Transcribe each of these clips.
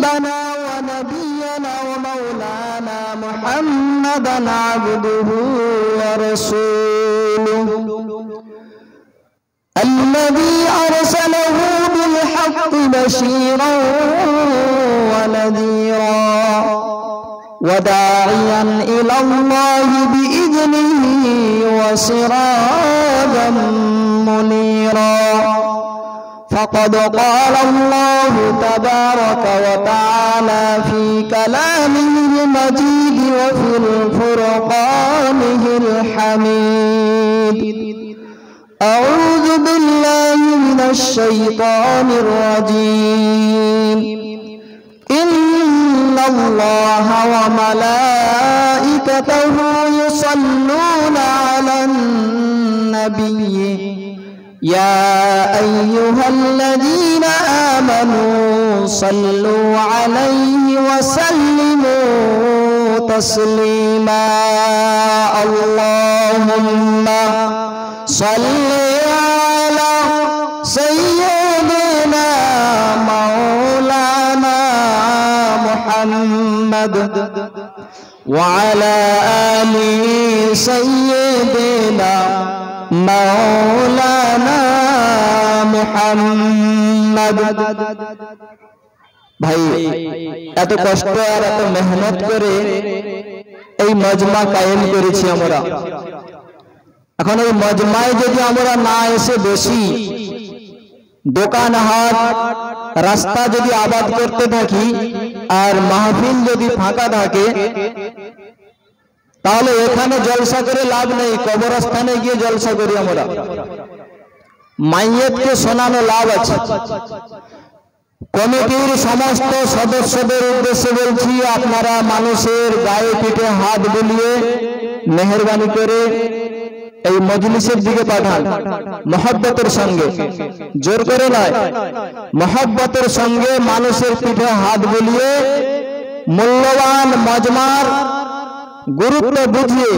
حبيبنا ونبينا ومولانا محمدا عبده ورسوله الذي أرسله بالحق بشيرا ونذيرا وداعيا إلى الله بإذنه وسراجا منيرا فقد قال الله تبارك وتعالى في كلامه المجيد وفي الفرقانه الحميد أعوذ بالله من الشيطان الرجيم إن الله وملائكته يصلون على النبي يا أيها الذين آمنوا صلوا عليه وسلموا تسليما اللهم صل على سيدنا مولانا محمد وعلى آل سيدنا مولانا محمد ভাই এত কষ্ট আর এত মেহনত করে এই মজমা কায়েম করেছি আমরা এখন এই মজমায় যদি আমরা না এসে বসি দোকান হাট রাস্তা যদি আবাদ করতে থাকি আর মাহফিল যদি ফাঁকা থাকে তাহলে এখানে জলসা করে লাভ নেই কবরস্থানে গিয়ে জলসা করি আমরা মাইয়েতকে শোনানো লাভ আছে কমিটির সমস্ত সদস্যদের উদ্দেশ্যে বলছি আপনারা মানুষের গায়ে পিঠে হাত বুলিয়ে মেহেরবানি করে এই মজলিসের দিকে পাঠান মহব্বতের সঙ্গে জোর করে নয় মহব্বতের সঙ্গে মানুষের পিঠে হাত বুলিয়ে মূল্যবান মজমার গুরুত্ব বুঝিয়ে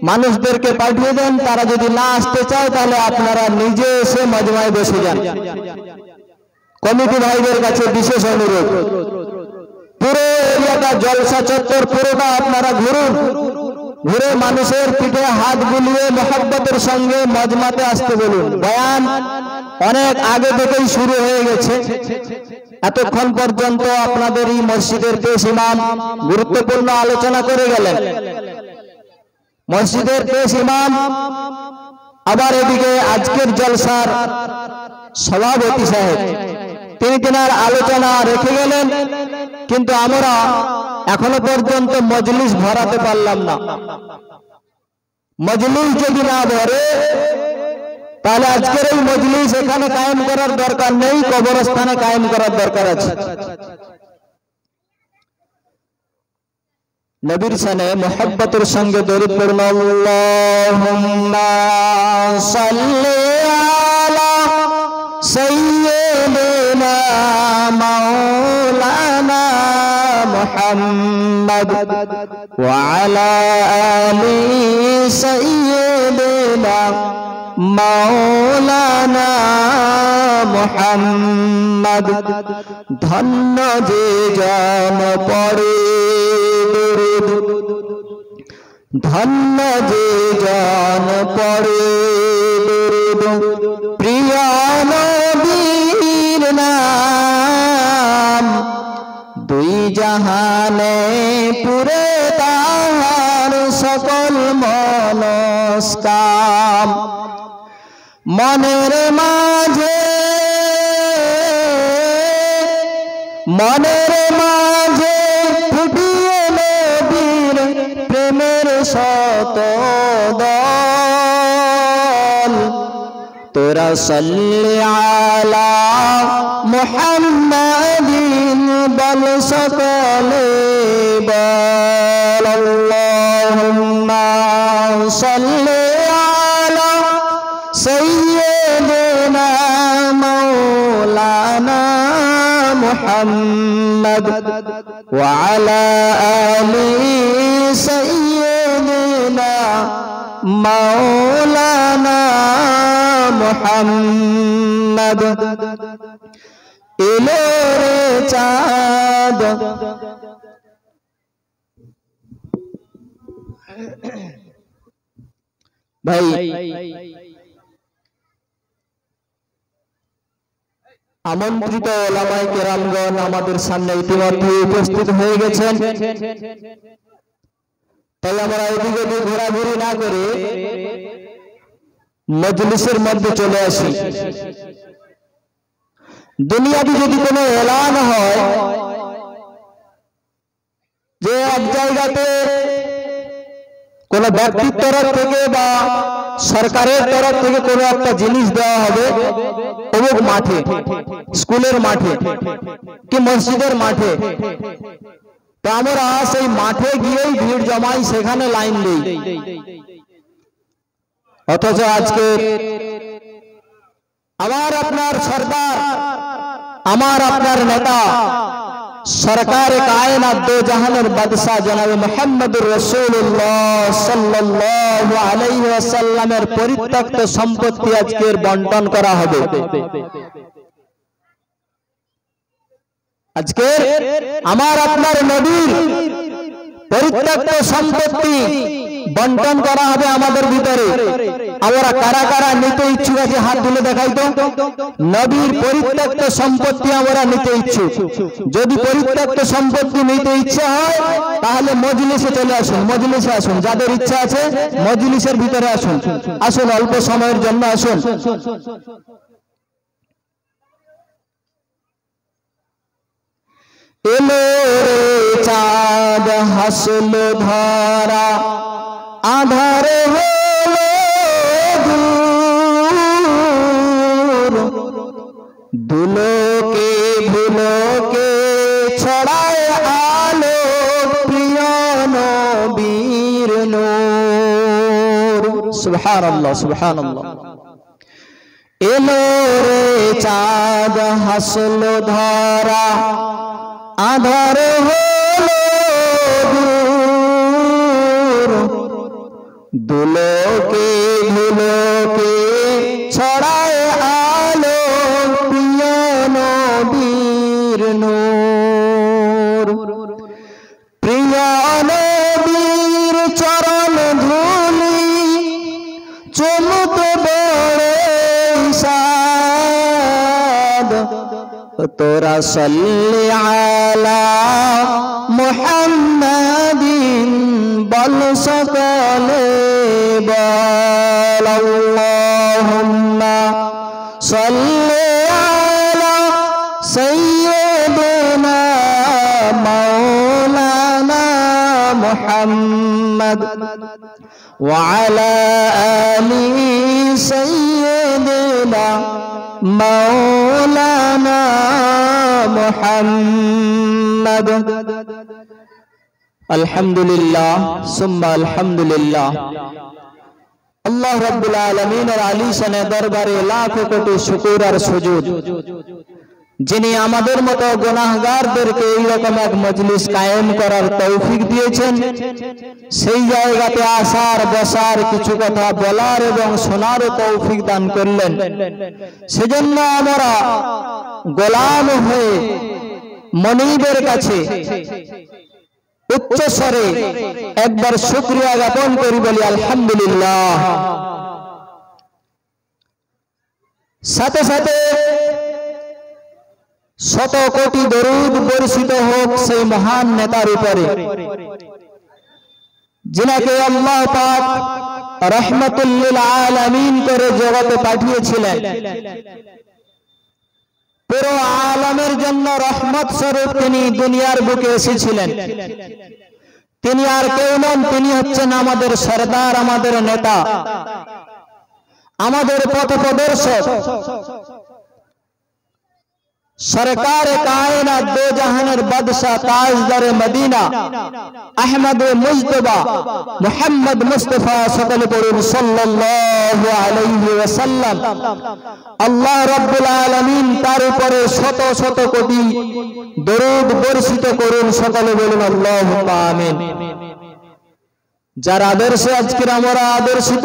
মানুষদেরকে পাঠিয়ে দেন তারা যদি না আসতে চায় তাহলে আপনারা নিজে এসে মজমায় বসে যান কমিটি ভাইদের কাছে বিশেষ অনুরোধ পুরো এলাকা জলসা চত্বর পুরোটা আপনারা ঘুরুন ঘুরে মানুষের পিঠে হাত বুলিয়ে মহব্বতের সঙ্গে মজমাতে আসতে বলুন বয়ান অনেক আগে থেকেই শুরু হয়ে গেছে এতক্ষণ পর্যন্ত আপনাদের এই মসজিদের পেশ ইমাম গুরুত্বপূর্ণ আলোচনা করে গেলেন মসজিদের পেশ ইমাম আবার এদিকে আজকের জলসার সভাপতি সাহেব তিনি তিনার আলোচনা রেখে গেলেন কিন্তু আমরা এখনো পর্যন্ত মজলিস ভরাতে পারলাম না মজলিস যদি না ভরে তাহলে আজকের এই মজলিস এখানে কায়েম করার দরকার নেই কবরস্থানে কায়েম করার দরকার আছে নবীর শানে মুহাব্বতের সঙ্গে দরুদ পড়ুন আল্লাহুম্মা সাল্লি আলা সাইয়্যিদিনা মাওলানা মুহাম্মদ ওয়া আলা আলি সাইয়্যিদিনা মাওলানা মুহাম্মদ ধন্য যে জন পড়ে ধন্য যে জন পড়ে প্রিয় নবীর নাম দুই জাহানে পুরে তাহার সকল মনস্কাম মনের মাঝে ফুটিয়ে নবীর প্রেমের শত দল তোরা সাল্লি আলা মুহাম্মাদিন বল সকলে বল আল্লাহুম্মা সাল্লি আলা সাইয়্যিদিনা মাওলানা মুহাম্মদ ওয়া আলা আলি সাইয়্যিদিনা মাওলানা মুহাম্মদ এলো রে চা ভাই আমন্ত্রিত ওলামায়ে কেরামগণ আমাদের সামনে ইতিমধ্যে উপস্থিত হয়ে গেছেন। তাই আমরা এদিকে ঘোরাঘুরি না করে মজলিসের মধ্যে চলে আসি। দুনিয়াতে যদি কোনো এলান হয় যে এক জায়গাতে কোন ব্যক্তির তরফ থেকে বা সরকারের তরফ থেকে কোনো একটা জিনিস দেওয়া হবে অমুক মাঠে, স্কুলের মাঠে কি মসজিদের মাঠে, তো আমরা সেই মাঠে গিয়েই ভিড় জমাই, সেখানে লাইন দিই। অথচ আজকে আমার আপনার সরদার, আমার আপনার নেতা, সরকার কায়নাত দো জাহানের বাদশাহ জনাবে মুহাম্মদুর রাসূলুল্লাহ সাল্লাল্লাহু আলাইহি ওয়াসাল্লামের পরিত্যক্ত সম্পত্তি আজকের বন্টন করা হবে। আজকে আমার আপনার নবীর পরিত্যক্ত সম্পত্তি বন্টন করা হবে আমাদের ভিতরে। আমরা কারা কারা নিতে ইচ্ছুক আছে হাত তুলে দেখাই তো। নবীর পরিত্যক্ত সম্পত্তি আমরা নিতে ইচ্ছুক। যদি পরিত্যক্ত সম্পত্তি নিতে ইচ্ছে হয় তাহলে মজলিসে চলে আসুন, মজলিসে আসুন। যাদের ইচ্ছা আছে মজলিসের ভিতরে আসুন, আসুন অল্প সময়ের জন্য আসুন। এলো রে চাঁদ হাসলো ধরা, আধার হলো দূর, দুলোকে ভুলোকে ছড়ায় আলো প্রিয় নবীর নূর। সুবহানাল্লাহ, সুবহানাল্লাহ। এলো রে চাঁদ হাসলো ধরা, আধার হলো দূর, দুলোকে ভুলোকে ছড়ায় আলো প্রিয় নবীর নূর। প্রিয় নবীর চরণ ধুলি চুমুতে বড়ে সাদ, তোরা সাল্লি আলা মুহাম্মাদিন বল সকলে বল। আল্লাহুম্মা সাল্লি আলা সাইয়্যিদিনা মাওলানা মুহাম্মদ ওয়া আলা আলি সাইয়্যিদিনা মাওলানা মুহাম্মদ। আলহামদুলিল্লাহ সুম্মা আলহামদুলিল্লাহ। আল্লাহ রাব্বুল আলামিনের আলী শানে দরবারে লাখো কোটি শুকর আর সুজুদ, যিনি আমাদের মতো গুনাহগারদেরকে এইরকম এক মজলিস কায়েম করার তৌফিক দিয়েছেন। সেই জায়গাতে আসার, বসার, কিছু কথা বলার এবং শোনার তৌফিক দান করলেন। সেজন্য আমরা গোলাম হয়ে মনিবের কাছে উচ্চ স্বরে একবার শুকরিয়া জ্ঞাপন করি, বলি আলহামদুলিল্লাহ। সাথে সাথে শত কোটি দরুদ বর্ষিত হোক সেই মহান নেতার উপরে, যিনাকে আল্লাহ পাক রহমতুল লিল আলামিন করে জগতে পাঠিয়েছিলেন। পুরো আলমের জন্য রহমত স্বরূপ তিনি দুনিয়ার বুকে এসেছিলেন। তিনি আর কেউ নন, তিনি হচ্ছেন আমাদের সরদার, আমাদের নেতা, আমাদের পথপ্রদর্শক, সরকার কায়নাত দো জাহানের বাদশাহ তাজদারে মদিনা আহমদ মুজতবা মুহাম্মদ মুস্তাফা সকলে পড়ুন সাল্লাল্লাহু আলাইহি ওয়াসাল্লাম। আল্লাহ রাব্বুল আলামিন তার উপরে শত শত কোটি দরুদ বর্ষিত করুন, সকলে বলুন আল্লাহুম্মা আমিন। যার আদর্শে আজকের আমরা আদর্শিত,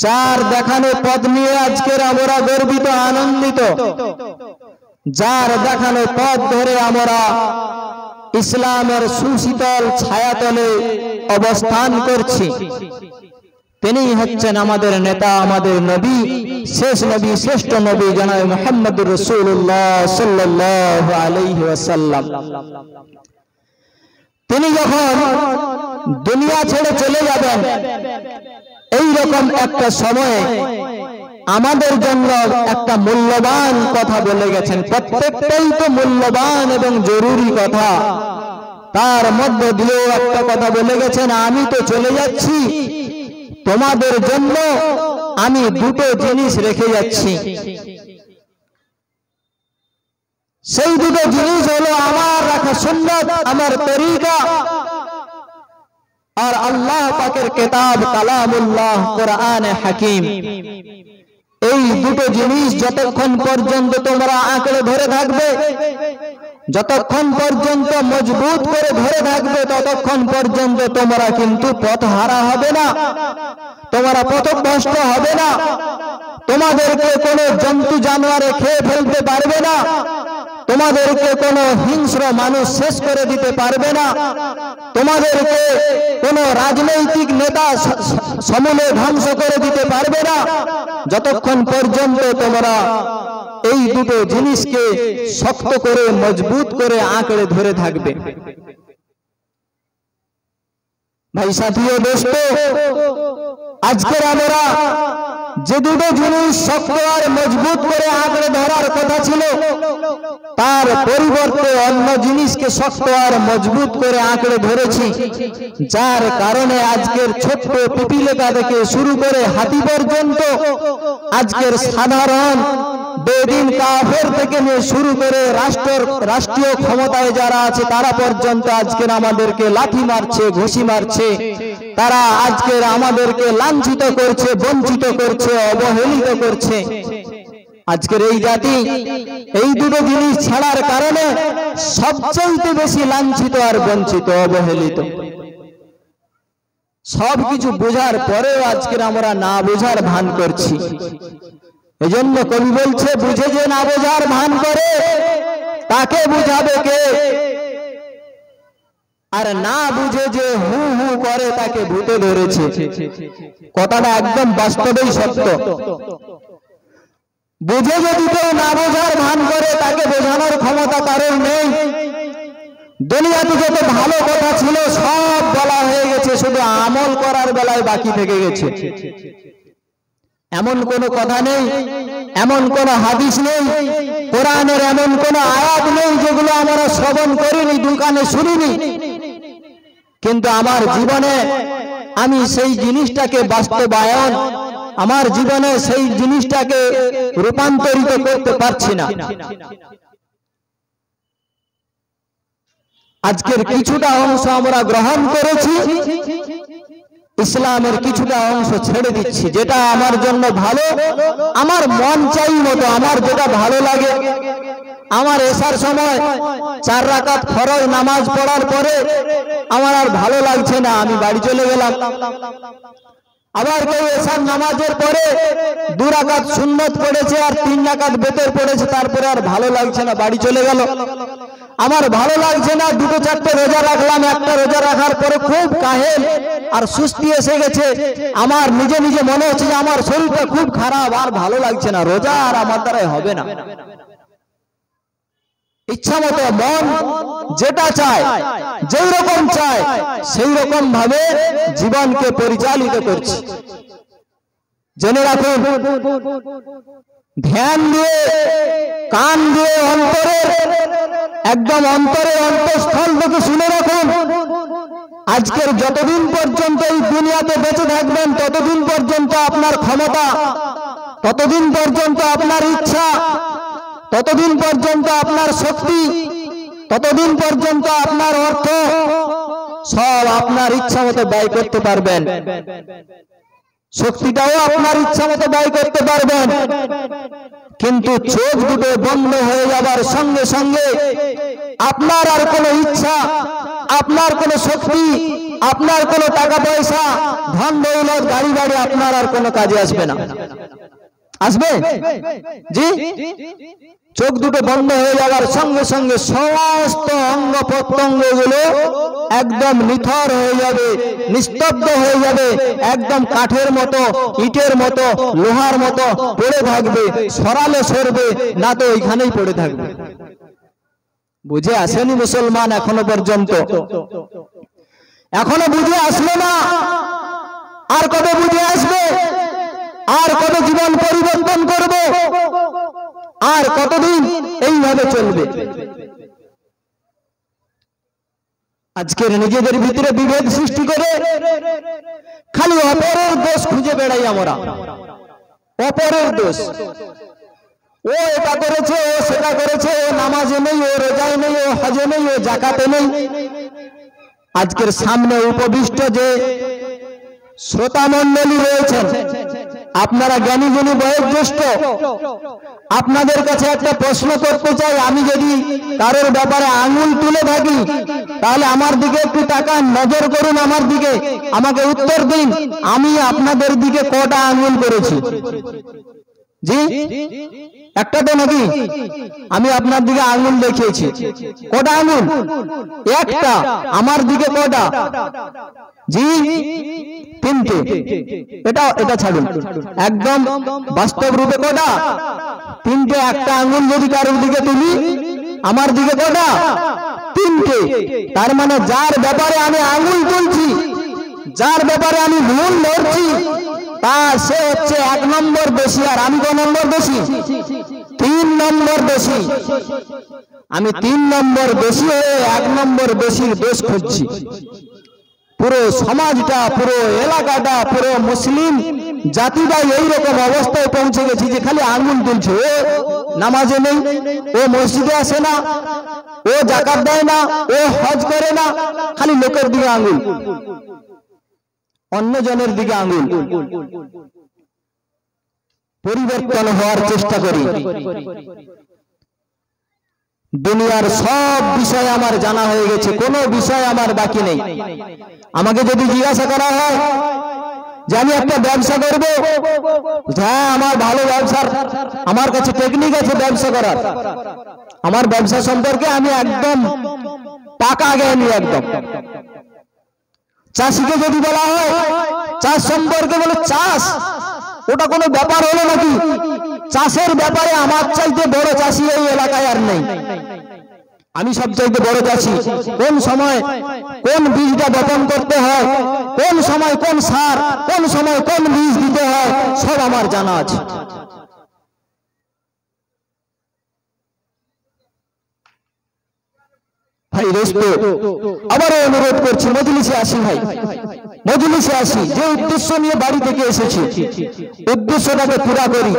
যার দেখানো পথ নিয়ে আজকের আমরা গর্বিত, আনন্দিত, যার দেখানো পথ ধরে আমরা ইসলামের সুশীতল ছায়াতলে অবস্থান করছি, তিনি হচ্ছেন আমাদের নেতা, আমাদের নবী, শেষ নবী, শ্রেষ্ঠ নবী জনাব মুহাম্মদুর রাসূলুল্লাহ সাল্লাল্লাহু আলাইহি ওয়াসাল্লাম। তিনি যখন দুনিয়া ছেড়ে চলে যাবেন, এই রকম একটা সময়ে আমাদের জন্য একটা মূল্যবান কথা বলে গেছেন। প্রত্যেকটাই তো মূল্যবান এবং জরুরি কথা, তার মধ্যে দিয়েও একটা কথা বলে গেছেন, আমি তো চলে যাচ্ছি, তোমাদের জন্য আমি দুটো জিনিস রেখে যাচ্ছি। সেই দুটো জিনিস হলো আমার রাখা সুন্নাত, আমার তরিকা, আর আল্লাহ পাকের কিতাব কালামুল্লাহ কোরআনে হাকিম। এই দুটো জিনিস যতক্ষণ পর্যন্ত তোমরা আঁকড়ে ধরে থাকবে, যতক্ষণ পর্যন্ত মজবুত করে ধরে থাকবে, ততক্ষণ পর্যন্ত তোমরা কিন্তু পথহারা হবে না, তোমরা পথভ্রষ্ট হবে না, তোমাদেরকে কোনো জন্তু জানোয়ারে খেয়ে ফেলতে পারবে না, তোমাদেরকে কোনো হিংস্র মানুষ শেষ করে দিতে পারবে না, তোমাদেরকে কোনো রাজনৈতিক নেতা সমূলে ধ্বংস করে দিতে পারবে না, যতক্ষণ পর্যন্ত তোমরা এই দুটো জিনিসকে শক্ত করে মজবুত করে আঁকড়ে ধরে থাকবে। ভাই সাথী ও দোস্ত, আজকের আমরা যে দুটো জিনিস শক্ত আর মজবুত করে আঁকড়ে ধরার কথা ছিল, তার পরিবর্তে অন্য জিনিসকে শক্ত আর মজবুত করে আঁকড়ে ধরেছি, যার কারণে আজকের ছোট্ট পিপিলিকা থেকে শুরু করে হাতি পর্যন্ত, আজকের সাধারণ বেদিন কাফের থেকে নিয়ে শুরু করে রাষ্ট্রীয় ক্ষমতায় যারা আছে তারা পর্যন্ত আজকের আমাদেরকে লাঠি মারছে, ঘুষি মারছে, তারা আজকের আমাদেরকে লাঞ্ছিত করছে, বঞ্চিত করছে, অবহেলিত করছে। আজকের এই জাতি এই দুটো জিনিস ছাড়ার কারণে সবচেয়ে বেশি লাঞ্ছিত আর বঞ্চিত, অবহেলিত। সবকিছু বোঝার পরেও আজকের আমরা না বোঝার ভান করছি। এজন্য কবি বলছে, বুঝে যে না বোঝার ভান করে তাকে বুঝাবে কে, আর না বুঝে যে হু হু করে তাকে ভূতে ধরেছে। কথাটা একদম বাস্তবেই সত্য। বুঝে যদি কেউ না বোঝার ভান করে, তাকে বোঝানোর ক্ষমতা কারোর নেই। দুনিয়াতে যত ভালো কথা ছিল সব বলা হয়ে গেছে, শুধু আমল করার বেলায় বাকি থেকে গেছে। এমন কোন কথা নেই, এমন কোন হাদিস নেই, কোরআনের এমন কোন আয়াত নেই যেগুলো আমরা শ্রবণ করিনি, দোকানে শুনিনি, কিন্তু আমার জীবনে আমি সেই জিনিসটাকে বাস্তবায়ন, আমার জীবনে সেই জিনিসটাকে রূপান্তরিত করতে পারছি না। আজকের কিছুটা অংশ আমরা গ্রহণ করেছি, ইসলামের কিছুটা অংশ ছেড়ে দিচ্ছি। যেটা আমার জন্য ভালো, আমার মন চাই মতো, আমার যেটা ভালো লাগে, আমার এসার সময় 4 রাকাত ফরজ নামাজ পড়ার পরে আমার আর ভালো লাগছে না, আমি বাড়ি চলে গেলাম। আবার কেউ এসার নামাজের পরে 2 রাকাত সুন্নত পড়েছে আর 3 রাকাত বেতর পড়েছে, তারপরে আর ভালো লাগছে না, বাড়ি চলে গেল। আমার ভালো লাগছে না, 2-4টে রোজা রাখলাম, একটা রোজা রাখার পরে খুব কাহেল আর সুস্তি এসে গেছে, আমার নিজে নিজে মনে হচ্ছে যে আমার শরীরটা খুব খারাপ, আর ভালো লাগছে না, রোজা আর আমার দ্বারাই হবে না। ইচ্ছা মতো মন যেটা চায়, যেই রকম চায় সেই রকম ভাবে জীবনকে পরিচালিত করছে। জেনে রাখুন, ধ্যান দিয়ে, কান দিয়ে, অন্তরে, একদম অন্তরে অন্তঃস্থল থেকে শুনে রাখুন, আজকের যতদিন পর্যন্ত এই দুনিয়াতে বেঁচে থাকবেন ততদিন পর্যন্ত আপনার ক্ষমতা, ততদিন পর্যন্ত আপনার ইচ্ছা, ততদিন পর্যন্ত আপনার শক্তি, ততদিন পর্যন্ত আপনার অর্থ সব আপনার ইচ্ছা মতো ব্যয় করতে পারবেন। শক্তিটাও আপনার ইচ্ছা মতো ব্যয় করতে পারবেন, কিন্তু চোখ দুটো বন্ধ হয়ে যাবার সঙ্গে সঙ্গে আপনার আর কোনো ইচ্ছা, আপনার কোনো শক্তি, আপনার কোনো টাকা পয়সা, ধন দৌলত, গাড়ি বাড়ি আপনার আর কোনো কাজে আসবে না। আসবে জি চোখ দুটো বন্ধ হয়ে যাওয়ার সঙ্গে সঙ্গে সমস্ত অঙ্গ প্রত্যঙ্গগুলো একদম নিথর হয়ে যাবে, নিস্তব্ধ হয়ে যাবে, একদম কাঠের মতো, ইটের মতো, লোহার মতো পড়ে থাকবে, সরালে সরবে না তো ওইখানেই পড়ে থাকবে। বুঝে আসেনি মুসলমান এখনো পর্যন্ত? এখনো বুঝে আসলো না? আর কবে বুঝে আসবে? আর কবে জীবন পরিবর্তন করবে? আর কতদিন এইভাবে চলবে? আজকের নিজেদের ভিতরে বিভেদ সৃষ্টি করে খালি অপরের দোষ খুঁজে বেড়াই আমরা, অপরের দোষ। ও এটা করেছে, ও সেটা করেছে, ও নামাজে নেই, ও রোজায় নেই, ও হজে নেই, ও জাকাতে নেই। আজকের সামনে উপবিষ্ট যে শ্রোতা মণ্ডলী রয়েছেন, আপনারা জ্ঞানী গুণী বয়োজ্যেষ্ঠ, আপনাদের কাছে একটা প্রশ্ন করতে চাই। আমি যদি কারোর ব্যাপারে আঙুল তুলে থাকি তাহলে আমার দিকে একটু তাকান, নজর করুন আমার দিকে, আমাকে উত্তর দিন, আমি আপনাদের দিকে কটা আঙুল করেছি? জি একটা তো নাকি? আমি আপনার দিকে আঙুল দেখিয়েছি, কটা আঙুল? একটা। আমার দিকে কটা? জি তিনটে। এটা ছাড়ুন, একদম বাস্তব রূপে কটা? তিনটে। একটা আঙুল যদি কারোর দিকে তুলি, আমার দিকে কটা? তিনটে। তার মানে যার ব্যাপারে আমি আঙুল তুলছি, যার ব্যাপারে আমি ভুল ধরছি, তা সে হচ্ছে 1 নম্বর বেশি। আর আমি কত নম্বর বেশি? 3 নম্বর বেশি। আমি 3 নম্বর বেশি হয়ে 1 নম্বর বেশির দোষ খুঁজছি। পুরো সমাজটা, পুরো এলাকাটা, পুরো মুসলিম জাতিটা এইরকম অবস্থায় পৌঁছে গেছি যে খালি আঙুল তুলছে। ও নামাজে নেই, ও মসজিদে আসে না, ও যাকাত দেয় না, ও হজ করে না, খালি লোকের দিকে আঙুল, অন্যজনের দিকে আঙুল। পরিবর্তন হওয়ার চেষ্টা করি। দুনিয়ার সব বিষয় আমার জানা হয়ে গেছে, কোনো বিষয় আমার বাকি নেই। আমাকে যদি জিজ্ঞাসা করা হয় যে আমি একটা ব্যবসা করব, হ্যাঁ আমার ভালো ব্যবসার, আমার কাছে টেকনিক আছে ব্যবসা করার, আমার ব্যবসা সম্পর্কে আমি একদম পাকা জ্ঞানী একদম। চাষিকে যদি বলা হয় চাষ সম্পর্কে, বলে চাষ ওটা কোনো ব্যাপার হলো নাকি? চাষের ব্যাপারে আমার চাইতে বড় চাষি এই এলাকায় আর নেই। আমি সবচাইতে বড় চাষি। কোন সময় কোন বীজটা বপন করতে হয়, কোন সময় কোন সার, কোন সময় কোন বীজ দিতে হয়, সব আমার জানা আছে। ভাই দোস্ত, আবারও অনুরোধ করছি, মজলিসে আসি ভাই, মজলিসে আসি। যে উদ্দেশ্য নিয়ে বাড়ি থেকে এসেছি, উদ্দেশ্যটাকে পুরা করি।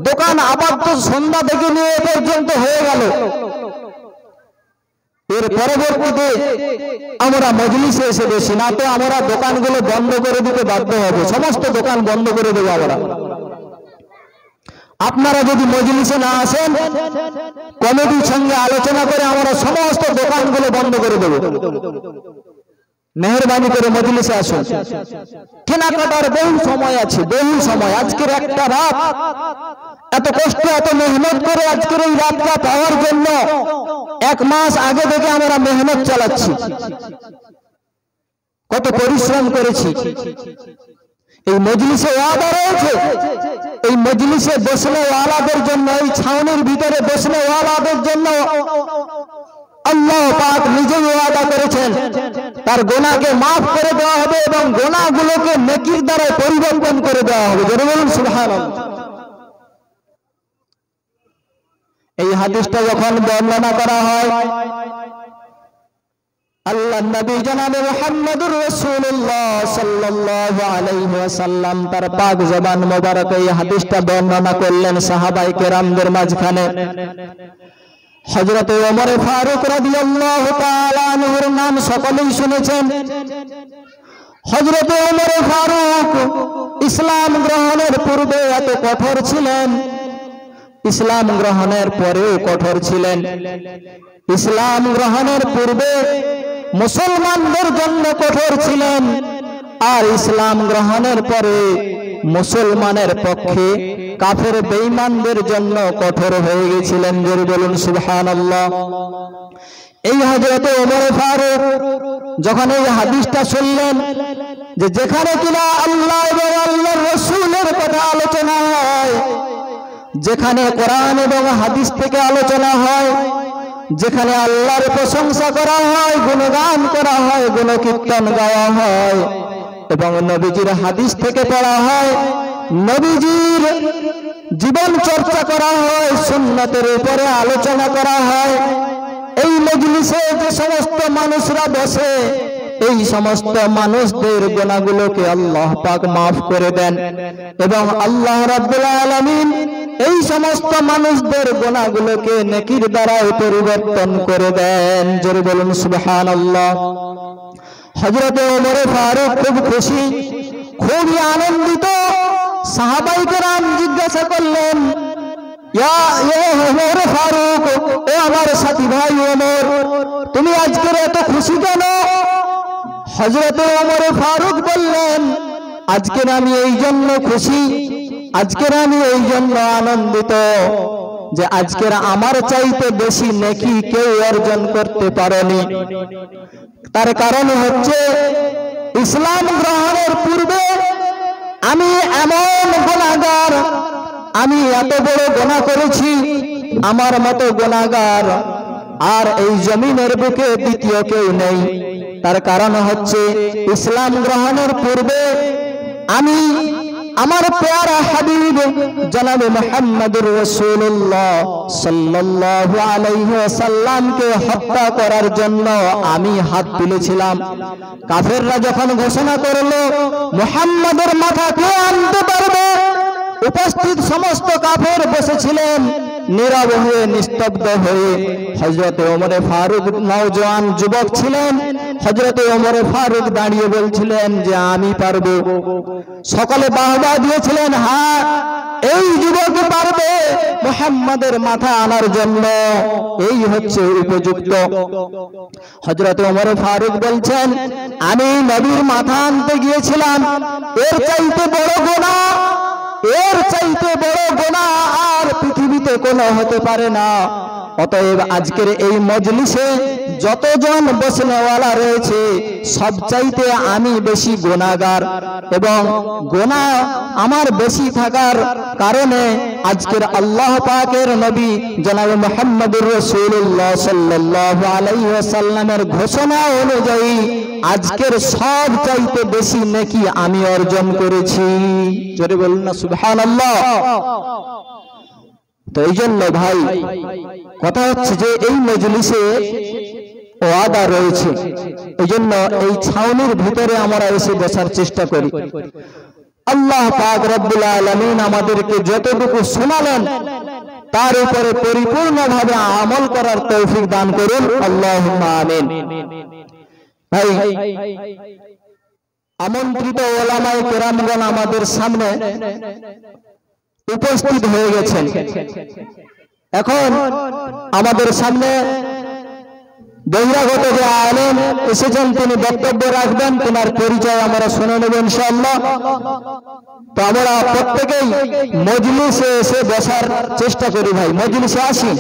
দোকান আবার তো সন্ধ্যা থেকে নিয়ে এ পর্যন্ত হয়ে গেল, এর পরবর্তীতে আমরা মজলিসে এসে বসি, না তো আমরা দোকানগুলো বন্ধ করে দিতে বাধ্য হব। সমস্ত দোকান বন্ধ করে দেবো আমরা। আপনারা যদি মজলিসে না আসেন, কমিটির সঙ্গে আলোচনা করে আমরা সমস্ত দোকানগুলো বন্ধ করে দেব। মেহরবানি করে মজলিসে আসুন। কেনাকাটার বহু সময় আছে, বহু সময়। আজকের একটা রাত, এত কষ্ট, এত মেহনত করে আজকের এই রাতটা পাওয়ার জন্য 1 মাস আগে থেকে আমরা মেহনত চালাচ্ছি, কত পরিশ্রম করেছি। এই মজলিসে ওয়াদা রয়েছে, এই মজলিসে বসলে ওয়ালাদের জন্য, এই ছাউনির ভিতরে বসলে ওয়ালাদের জন্য আল্লাহ পাক নিজেই ওয়াদা করেছেন তার গুনাহকে মাফ করে দেওয়া হবে এবং গুনাহগুলোকে নেকির দ্বারা পরিবর্তন করে দেওয়া হবে। জোরে বলুন সুবহানাল্লাহ। এই হাদিসটা যখন বর্ণনা করা হয়, আল্লাহ নবী জনাবে মুহাম্মদুর রাসূলুল্লাহ সাল্লাল্লাহু আলাইহি ওয়াসাল্লাম তার পাক জবান মোবারকে এই হাদিসটা বর্ণনা করলেন সাহাবায়ে কেরামদের মাঝখানে। হযরত ওমর ফারুক রাদিয়াল্লাহু তাআলা আনহুর নাম সকলেই শুনেছেন। হযরত ওমর ফারুক ইসলাম গ্রহণের পূর্বে এত কঠোর ছিলেন, ইসলাম গ্রহণের পরেও কঠোর ছিলেন। ইসলাম গ্রহণের পূর্বে মুসলমানদের জন্য কঠোর ছিলেন, আর ইসলাম গ্রহণের পরে মুসলমানের পক্ষে কাফের বেঈমানদের জন্য কঠোর হয়ে গেছিলেন। জোরে বলুন সুবহানাল্লাহ। এই হযরত ওমর ফারুক যখন এই হাদিসটা শুনলেন যে যেখানে কিনা আল্লাহ এবং আল্লাহর রাসূলের কথা আলোচনা হয়, যেখানে কোরআন এবং হাদিস থেকে আলোচনা হয়, যেখানে আল্লাহর প্রশংসা করা হয়, গুণগান করা হয়, গুণকীর্তন গাওয়া হয় এবং নবীজির হাদিস থেকে পড়া হয়, নবীজির জীবন চর্চা করা হয়, সুন্নতের উপরে আলোচনা করা হয়, এই মজলিসে যে সমস্ত মানুষরা বসে এই সমস্ত মানুষদের গুনাহগুলোকে আল্লাহ পাক মাফ করে দেন এবং আল্লাহ রাব্বুল আলামিন এই সমস্ত মানুষদের গুনাহগুলোকে নেকির দ্বারা পরিবর্তন করে দেন। জোরে বলুন সুবহানাল্লাহ। হযরত ওমর ফারুক খুব খুশি, খুবই আনন্দিত। সাহাবায়ে কেরাম জিজ্ঞাসা করলেন, ইয়া ওমর ফারুক, ও আমার সাথী ভাই ওমর, তুমি আজকের এত খুশি কেন? হযরত ওমর ফারুক বললেন, আজকের আমি এই জন্য খুশি, আজকের আমি এই জন্য আনন্দিত যে আজকের আমার চাইতে বেশি নেকি কেউ অর্জন করতে পারেনি। তার কারণ হচ্ছে ইসলাম গ্রহণের পূর্বে আমি এমন গুনাহগার, আমি এত বড় গুনাহ করেছি, আমার মতো গুনাহগার আর এই জমিনের বুকে দ্বিতীয় কেউ নেই। তার কারণ হচ্ছে ইসলাম গ্রহণের পূর্বে আমি আমার প্যারা হাবিব জনাবে মুহাম্মদুর রাসূলুল্লাহ সাল্লাল্লাহু আলাইহি ওয়াসাল্লামকে হত্যা করার জন্য আমি হাত তুলেছিলাম। কাফেররা যখন ঘোষণা করলো মুহাম্মদের মাথা কে আনতে পারবে, উপস্থিত সমস্ত কাফের বসেছিলেন নীরব হয়ে, নিস্তব্ধ হয়ে। হযরত ওমর ফারুক নওজোয়ান যুবক ছিলেন, হযরত ওমর ফারুক দাঁড়িয়ে বলছিলেন যে আমি পারবো। সকলে বাহবা দিয়েছিলেন, হ্যাঁ এই যুবক পারবে মুহাম্মাদের মাথা আনার জন্য, এই হচ্ছে উপযুক্ত। হযরত ওমর ফারুক বলছেন, আমি নবীর মাথা আনতে গিয়েছিলাম, এর চাইতে বড় গুনাহ, এর চাইতে বড় গুনাহ আর পৃথিবীতে কোনো হতে পারে না। অতএব আজকের এই মজলিসে যতজন বসনেওয়ালা রয়েছে সবচাইতে আমি বেশি গুনাহগার এবং গুনাহ আমার বেশি থাকার কারণে আজকের আল্লাহ পাকের নবী জনাব মুহাম্মদুর রাসূলুল্লাহ সাল্লাল্লাহু আলাইহি ওয়াসাল্লামের ঘোষণা অনুযায়ী আজকের সবচাইতে বেশি নেকি আমি অর্জন করেছি। জোরে বলুন না সুবহানাল্লাহ। তো এই জন্য ভাই কথা হচ্ছে যে এই মজলিসে ওয়াদা রয়েছে, এই জন্য এই ছাউনির ভিতরে আমরা এসে বসার চেষ্টা করি। আল্লাহ পাক রব্বুল আলামিন আমাদেরকে যতটুকু শোনালেন তার উপরে পরিপূর্ণভাবে আমল করার তৌফিক দান করুন, আল্লাহুম্মা আমিন। ভাই আমন্ত্রিত ওলামায়ে কেরামগণ আমাদের সামনে উপস্থিত হয়ে গেছেন। এখন আমাদের সামনে বহিরাগত যে আলেম এসেছেন তিনি বক্তব্য রাখবেন, তার পরিচয় আমরা শুনে নেব ইনশাআল্লাহ। তো আমরা প্রত্যেকেই মজলিসে এসে বসার চেষ্টা করি। ভাই মজলিসে আসি।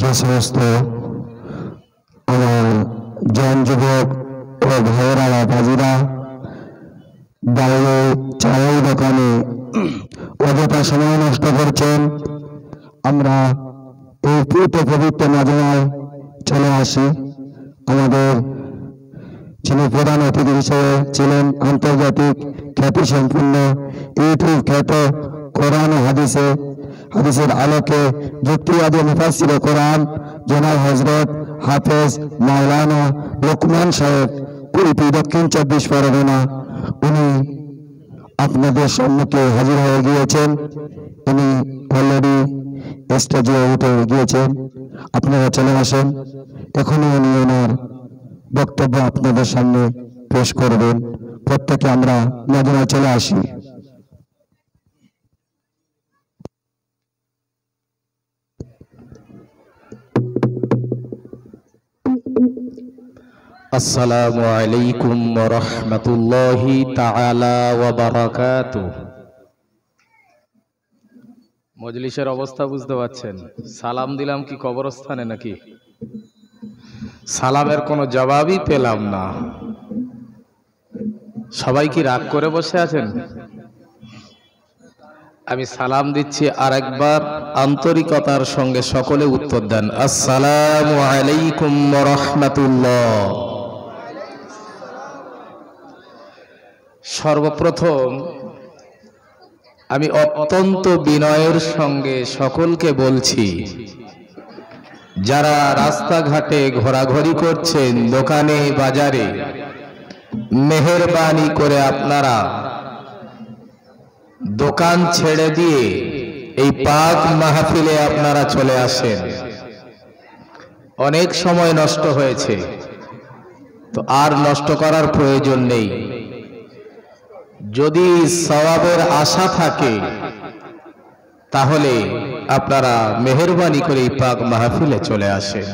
যে সমস্ত আমার জন যুবক ও ভাইয়েরা বাজিরা বাইরে চায়ের দোকানে অযথা সময় নষ্ট করছেন, আমরা এই পবিত্র মাজমায় চলে আসি। আমাদের যিনি প্রধান অতিথি হিসেবে ছিলেন আন্তর্জাতিক খ্যাতি সম্পন্ন ইউটিউব খ্যাত কোরআন ও হাদিসের আলোকে যুক্তিবাদী মুফাসসিরে কোরআন জনাব হযরত হাফেজ মাওলানা লোকমান সাহেব কুলপি দক্ষিণ 24 পরগনা, উনি আপনাদের সম্মুখে হাজির হয়ে গিয়েছেন। উনি অলরেডি স্টেজে উঠে গিয়েছেন, আপনারা চলে আসেন। এখনই উনি ওনার বক্তব্য আপনাদের সামনে পেশ করবেন। প্রত্যেকে আমরা মাজমায় চলে আসি। আসসালামু আলাইকুম ওয়া রাহমাতুল্লাহি তাআলা ওয়া বারাকাতুহু। মজলিসের অবস্থা বুঝতে পারছেন? সালাম দিলাম কি কবরস্থানে নাকি? সালামের কোনো জবাবই পেলাম না। সবাই কি রাগ করে বসে আছেন? আমি সালাম দিচ্ছি, আরেকবার আন্তরিকতার সঙ্গে সকলে উত্তর দেন। আসসালামু আলাইকুম ওয়া রাহমাতুল্লাহ। সর্বপ্রথম আমি অত্যন্ত বিনয়ের সঙ্গে সকলকে বলছি, যারা রাস্তাঘাটে ঘোরাঘুরি করছেন, দোকানে বাজারে, মেহেরবানি করে আপনারা দোকান ছেড়ে দিয়ে এই পাক মাহফিলে আপনারা চলে আসেন। অনেক সময় নষ্ট হয়েছে, তো আর নষ্ট করার প্রয়োজন নেই। যদি সওয়াবের আশা থাকে তাহলে আপনারা মেহেরবানি করে এই পাক মাহফিলে চলে আসেন।